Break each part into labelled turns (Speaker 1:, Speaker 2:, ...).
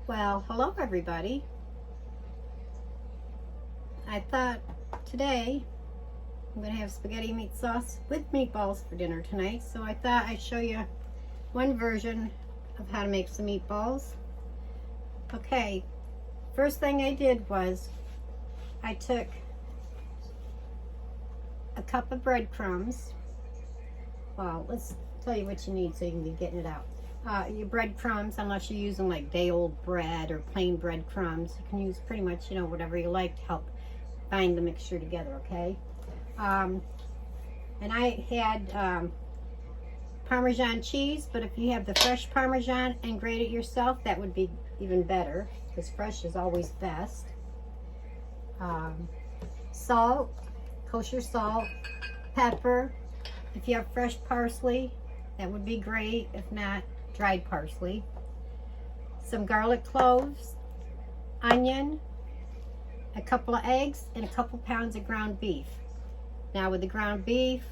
Speaker 1: Well, hello everybody. I thought today I'm going to have spaghetti meat sauce with meatballs for dinner tonight. So I thought I'd show you one version of how to make some meatballs. Okay, first thing I did was I took a cup of breadcrumbs. Well, let's tell you what you need so you can be getting it out. Your breadcrumbs, unless you're using like day-old bread or plain breadcrumbs, you can use pretty much, whatever you like to help bind the mixture together, okay? And I had Parmesan cheese, but if you have the fresh Parmesan and grate it yourself, that would be even better, because fresh is always best. Salt, kosher salt, pepper. If you have fresh parsley, that would be great. If not, dried parsley. Some garlic cloves, onion, a couple of eggs, and a couple pounds of ground beef. Now with the ground beef,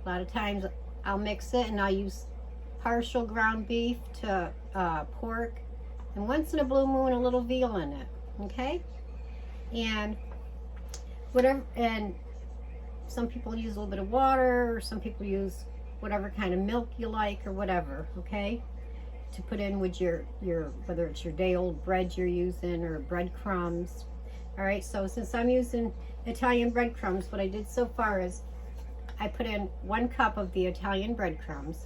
Speaker 1: a lot of times I'll mix it and I'll use partial ground beef to pork, and once in a blue moon a little veal in it, okay? And whatever, and some people use a little bit of water, or some people use whatever kind of milk you like or whatever, okay, to put in with your whether it's your day-old bread you're using or breadcrumbs. All right, so since I'm using Italian breadcrumbs, what I did so far is I put in 1 cup of the Italian breadcrumbs.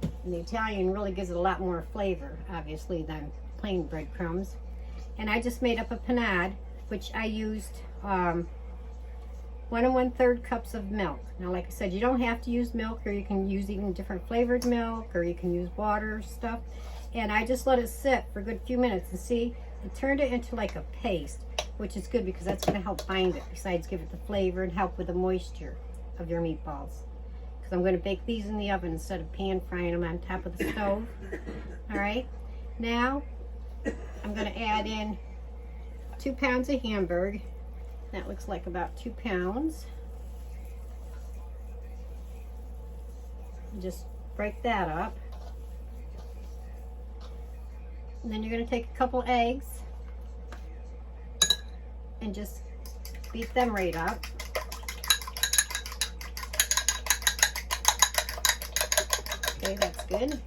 Speaker 1: And the Italian really gives it a lot more flavor, obviously, than plain breadcrumbs. And I just made up a panade, which I used 1 1/3 cups of milk. Now, like I said, you don't have to use milk, or you can use even different flavored milk, or you can use water stuff. And I just let it sit for a good few minutes, and see, it turned it into like a paste, which is good because that's going to help bind it, besides give it the flavor and help with the moisture of your meatballs. Because I'm going to bake these in the oven instead of pan frying them on top of the stove. All right, now I'm going to add in 2 pounds of Hamburg. That looks like about 2 pounds. Just break that up. And then you're going to take a couple eggs and just beat them right up. Okay, that's good.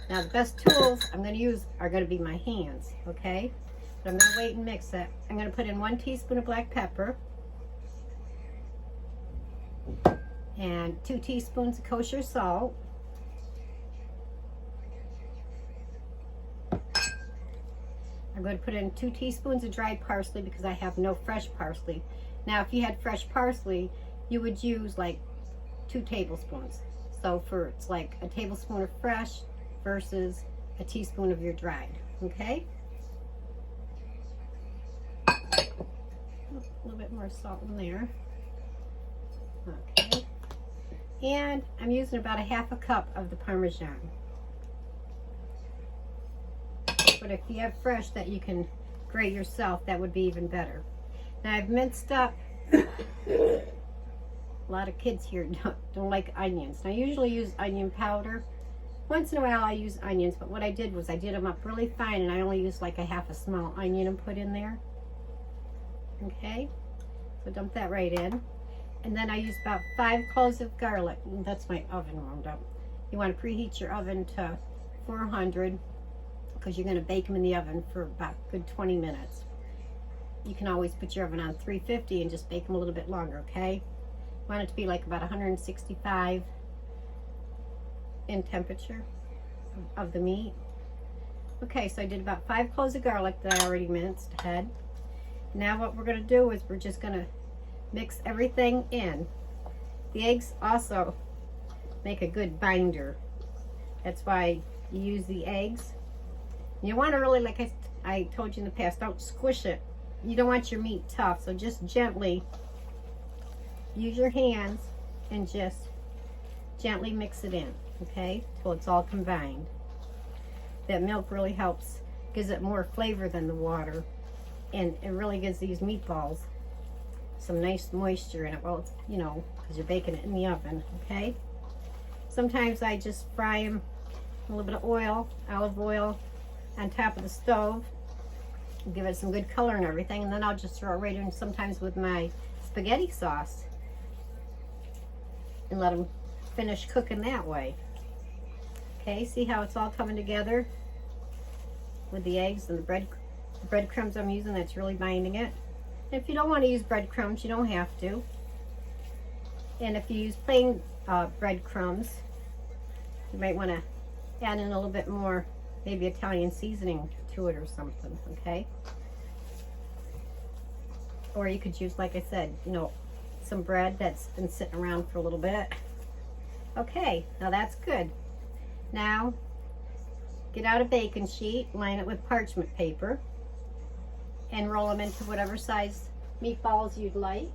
Speaker 1: Now the best tools I'm going to use are going to be my hands, okay? But I'm going to wait and mix it. I'm going to put in 1 teaspoon of black pepper and 2 teaspoons of kosher salt. I'm going to put in 2 teaspoons of dried parsley because I have no fresh parsley. Now, if you had fresh parsley, you would use like 2 tablespoons. So it's like a tablespoon of fresh versus a teaspoon of your dried, okay? A little bit more salt in there. Okay. And I'm using about a 1/2 cup of the Parmesan. But if you have fresh that you can grate yourself, that would be even better. Now I've minced up, a lot of kids here don't like onions. Now I usually use onion powder. Once in a while I use onions, but what I did was I did them up really fine, and I only used like a 1/2 small onion and put in there. Okay, so dump that right in. And then I use about 5 cloves of garlic. That's my oven warmed up. You want to preheat your oven to 400 because you're going to bake them in the oven for about a good 20 minutes. You can always put your oven on 350 and just bake them a little bit longer, okay? You want it to be like about 165 in temperature of the meat. Okay, so I did about 5 cloves of garlic that I already minced ahead. Now what we're going to do is we're just going to mix everything in. The eggs also make a good binder. That's why you use the eggs. You want to really, like I told you in the past, don't squish it. You don't want your meat tough, so just gently use your hands and just gently mix it in, okay, till it's all combined. That milk really helps, gives it more flavor than the water, and it really gives these meatballs some nice moisture in it. Well, it's, because you're baking it in the oven, okay? Sometimes I just fry them a little bit of oil, olive oil, on top of the stove. Give it some good color and everything, and then I'll just throw it right in sometimes with my spaghetti sauce and let them finish cooking that way. Okay, see how it's all coming together with the eggs and the breadcrumbs I'm using, that's really binding it. And if you don't want to use breadcrumbs, you don't have to. And if you use plain breadcrumbs, you might want to add in a little bit more, maybe Italian seasoning to it or something, okay? Or you could use, like I said, you know, some bread that's been sitting around for a little bit. Okay, now that's good. Now, get out a baking sheet, line it with parchment paper, and roll them into whatever size meatballs you'd like.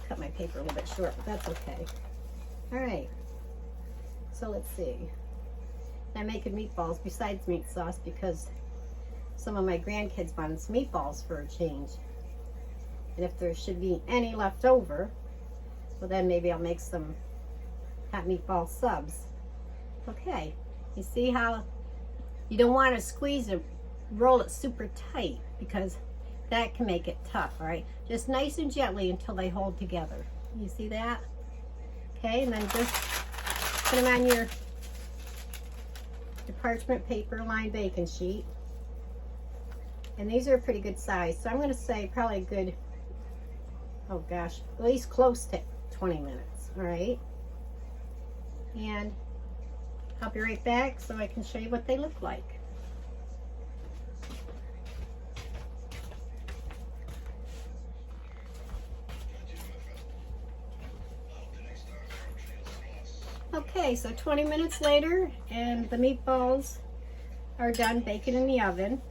Speaker 1: Cut my paper a little bit short, but that's okay. All right, so let's see. I'm making meatballs besides meat sauce because some of my grandkids wanted some meatballs for a change. And if there should be any left over, well then maybe I'll make some hot meatball subs. Okay, you see how you don't want to squeeze it, roll it super tight because that can make it tough, all right? Just nice and gently until they hold together. You see that? Okay, and then just put them on your parchment paper lined baking sheet. And these are a pretty good size, so I'm going to say probably a good, oh gosh, at least close to 20 minutes, all right? And I'll be right back so I can show you what they look like. Okay, so 20 minutes later, and the meatballs are done baking in the oven.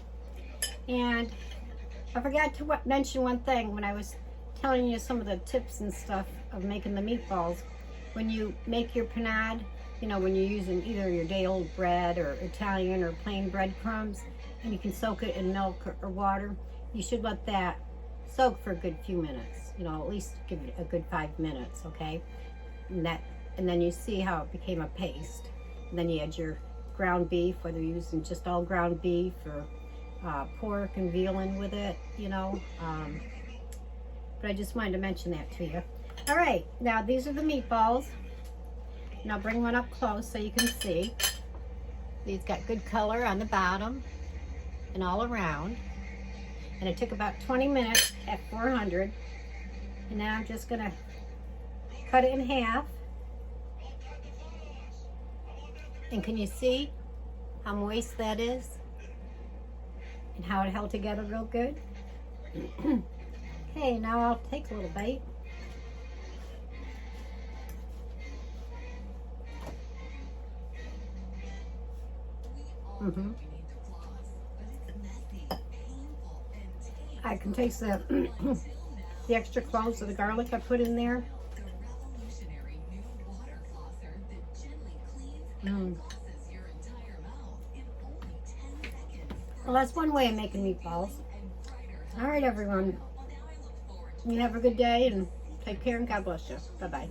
Speaker 1: And I forgot to mention one thing when I was telling you some of the tips and stuff of making the meatballs. When you make your panade, you know, when you're using either your day-old bread or Italian or plain breadcrumbs, and you can soak it in milk or water, you should let that soak for a good few minutes. You know, at least give it a good 5 minutes, okay? And then you see how it became a paste. And then you add your ground beef, whether you're using just all ground beef or pork and veal in with it, you know. But I just wanted to mention that to you. All right, now these are the meatballs. Now bring one up close so you can see. These got good color on the bottom and all around. And it took about 20 minutes at 400. And now I'm just gonna cut it in half. And can you see how moist that is? And how it held together real good? Okay, now I'll take a little bite. I can taste the the extra cloves of the garlic I put in there. Well, that's one way of making meatballs. All right, everyone. You have a good day and take care and God bless you. Bye-bye.